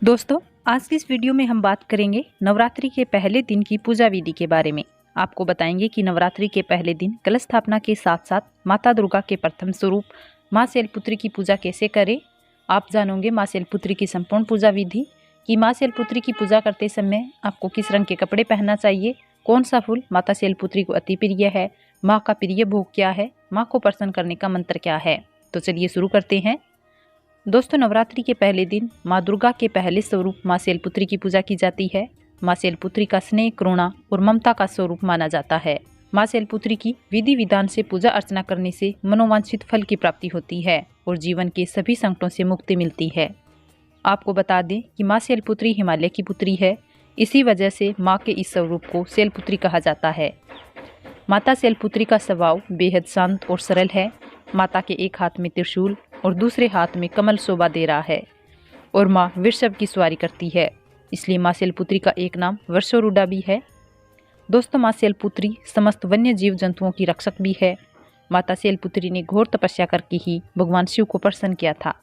दोस्तों, आज की इस वीडियो में हम बात करेंगे नवरात्रि के पहले दिन की पूजा विधि के बारे में। आपको बताएंगे कि नवरात्रि के पहले दिन कलश स्थापना के साथ साथ माता दुर्गा के प्रथम स्वरूप मां शैलपुत्री की पूजा कैसे करें। आप जानोगे मां शैलपुत्री की संपूर्ण पूजा विधि कि मां शैलपुत्री की पूजा करते समय आपको किस रंग के कपड़े पहनना चाहिए, कौन सा फूल माता शैलपुत्री को अति प्रिय है, माँ का प्रिय भोग क्या है, माँ को प्रसन्न करने का मंत्र क्या है। तो चलिए शुरू करते हैं। दोस्तों, नवरात्रि के पहले दिन माँ दुर्गा के पहले स्वरूप माँ शैलपुत्री की पूजा की जाती है। माँ शैलपुत्री का स्नेह, करुणा और ममता का स्वरूप माना जाता है। माँ शैलपुत्री की विधि विधान से पूजा अर्चना करने से मनोवांछित फल की प्राप्ति होती है और जीवन के सभी संकटों से मुक्ति मिलती है। आपको बता दें कि माँ शैलपुत्री हिमालय की पुत्री है। इसी वजह से माँ के इस स्वरूप को शैलपुत्री कहा जाता है। माता शैलपुत्री का स्वभाव बेहद शांत और सरल है। माता के एक हाथ में त्रिशूल और दूसरे हाथ में कमल शोभा दे रहा है और माँ वृषभ की सवारी करती है, इसलिए माँ शैलपुत्री का एक नाम वृषरूढ़ा भी है। दोस्तों, माँ शैलपुत्री समस्त वन्य जीव जंतुओं की रक्षक भी है। माता शैलपुत्री ने घोर तपस्या करके ही भगवान शिव को प्रसन्न किया था।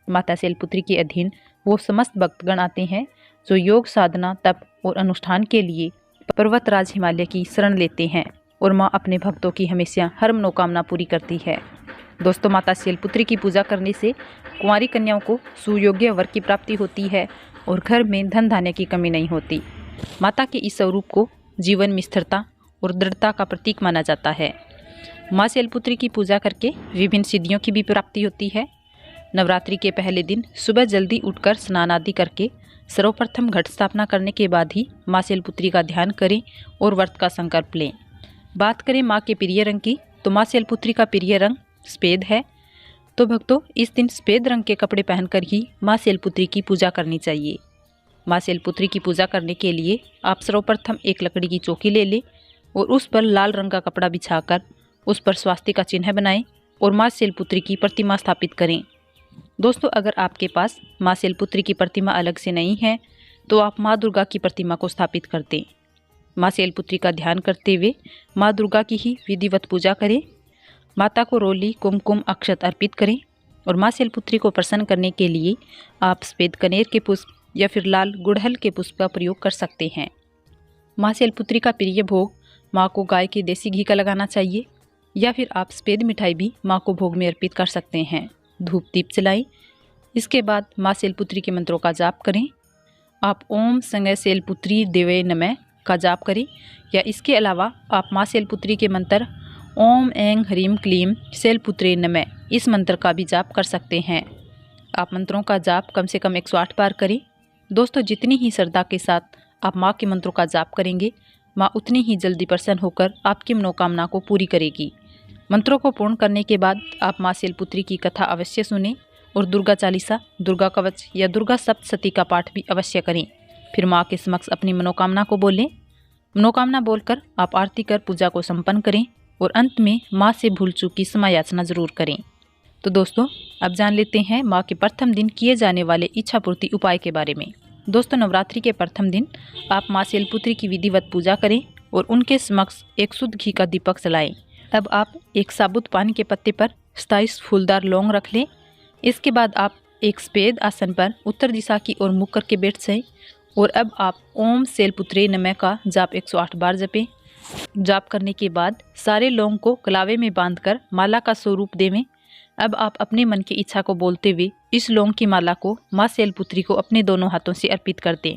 माता शैलपुत्री के अधीन वो समस्त भक्तगण आते हैं जो योग साधना, तप और अनुष्ठान के लिए पर्वतराज हिमालय की शरण लेते हैं और माँ अपने भक्तों की हमेशा हर मनोकामना पूरी करती है। दोस्तों, माता शैलपुत्री की पूजा करने से कुंवारी कन्याओं को सुयोग्य वर की प्राप्ति होती है और घर में धन धान्य की कमी नहीं होती। माता के इस स्वरूप को जीवन में स्थिरता और दृढ़ता का प्रतीक माना जाता है। माँ शैलपुत्री की पूजा करके विभिन्न सिद्धियों की भी प्राप्ति होती है। नवरात्रि के पहले दिन सुबह जल्दी उठकर स्नान आदि करके सर्वप्रथम घट स्थापना करने के बाद ही माँ शैलपुत्री का ध्यान करें और व्रत का संकल्प लें। बात करें माँ के प्रिय रंग की, तो माँ शैलपुत्री का प्रिय रंग सफेद है। तो भक्तों, इस दिन सफेद रंग के कपड़े पहनकर ही माँ शैलपुत्री की पूजा करनी चाहिए। माँ शैलपुत्री की पूजा करने के लिए आप सर्वप्रथम एक लकड़ी की चौकी ले लें और उस पर लाल रंग का कपड़ा बिछाकर उस पर स्वास्तिक का चिन्ह बनाएं और माँ शैलपुत्री की प्रतिमा स्थापित करें। दोस्तों, अगर आपके पास माँ शैलपुत्री की प्रतिमा अलग से नहीं है तो आप माँ दुर्गा की प्रतिमा को स्थापित कर दें। माँ शैलपुत्री का ध्यान करते हुए माँ दुर्गा की ही विधिवत पूजा करें। माता को रोली, कुमकुम, अक्षत अर्पित करें और माँ शैलपुत्री को प्रसन्न करने के लिए आप सफेद कनेर के पुष्प या फिर लाल गुड़हल के पुष्प का प्रयोग कर सकते हैं। माँ शैलपुत्री का प्रिय भोग माँ को गाय के देसी घी का लगाना चाहिए या फिर आप सफेद मिठाई भी माँ को भोग में अर्पित कर सकते हैं। धूप दीप जलाएं। इसके बाद माँ शैलपुत्री के मंत्रों का जाप करें। आप ओम संगय शैलपुत्री देवे नमः का जाप करें या इसके अलावा आप माँ शैलपुत्री के मंत्र ओम ऐं ह्रीं क्लीं शैलपुत्रे नमः इस मंत्र का भी जाप कर सकते हैं। आप मंत्रों का जाप कम से कम 108 बार करें। दोस्तों, जितनी ही श्रद्धा के साथ आप माँ के मंत्रों का जाप करेंगे, माँ उतनी ही जल्दी प्रसन्न होकर आपकी मनोकामना को पूरी करेगी। मंत्रों को पूर्ण करने के बाद आप माँ शैलपुत्री की कथा अवश्य सुनें और दुर्गा चालीसा, दुर्गा कवच या दुर्गा सप्तशती का पाठ भी अवश्य करें। फिर माँ के समक्ष अपनी मनोकामना को बोलें। मनोकामना बोलकर आप आरती कर पूजा को संपन्न करें और अंत में माँ से भूल चूक की क्षमा याचना जरूर करें। तो दोस्तों, अब जान लेते हैं माँ के प्रथम दिन किए जाने वाले इच्छा पूर्ति उपाय के बारे में। दोस्तों, नवरात्रि के प्रथम दिन आप माँ शैलपुत्री की विधिवत पूजा करें और उनके समक्ष एक शुद्ध घी का दीपक जलाएं। अब आप एक साबुत पान के पत्ते पर 27 फूलदार लौंग रख लें। इसके बाद आप एक सफेद आसन पर उत्तर दिशा की ओर मुख करके बैठ जाएं और अब आप ओम शैलपुत्रे नमः का जाप 108 बार जपें। जाप करने के बाद सारे लौंग को कलावे में बांधकर माला का स्वरूप देवें। अब आप अपने मन की इच्छा को बोलते हुए इस लौंग की माला को माँ शैलपुत्री को अपने दोनों हाथों से अर्पित कर दें।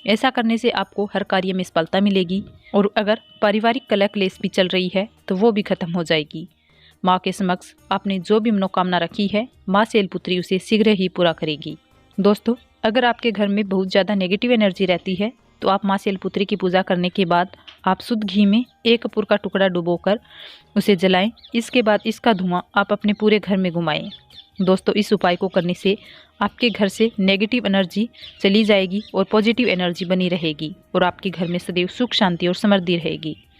ऐसा करने से आपको हर कार्य में सफलता मिलेगी और अगर पारिवारिक कलह क्लेश भी चल रही है तो वो भी खत्म हो जाएगी। माँ के समक्ष आपने जो भी मनोकामना रखी है, माँ शैलपुत्री उसे शीघ्र ही पूरा करेगी। दोस्तों, अगर आपके घर में बहुत ज़्यादा नेगेटिव एनर्जी रहती है तो आप माँ शैलपुत्री की पूजा करने के बाद आप शुद्ध घी में एक कपूर का टुकड़ा डुबोकर उसे जलाएं। इसके बाद इसका धुआं आप अपने पूरे घर में घुमाएं। दोस्तों, इस उपाय को करने से आपके घर से नेगेटिव एनर्जी चली जाएगी और पॉजिटिव एनर्जी बनी रहेगी और आपके घर में सदैव सुख, शांति और समृद्धि रहेगी।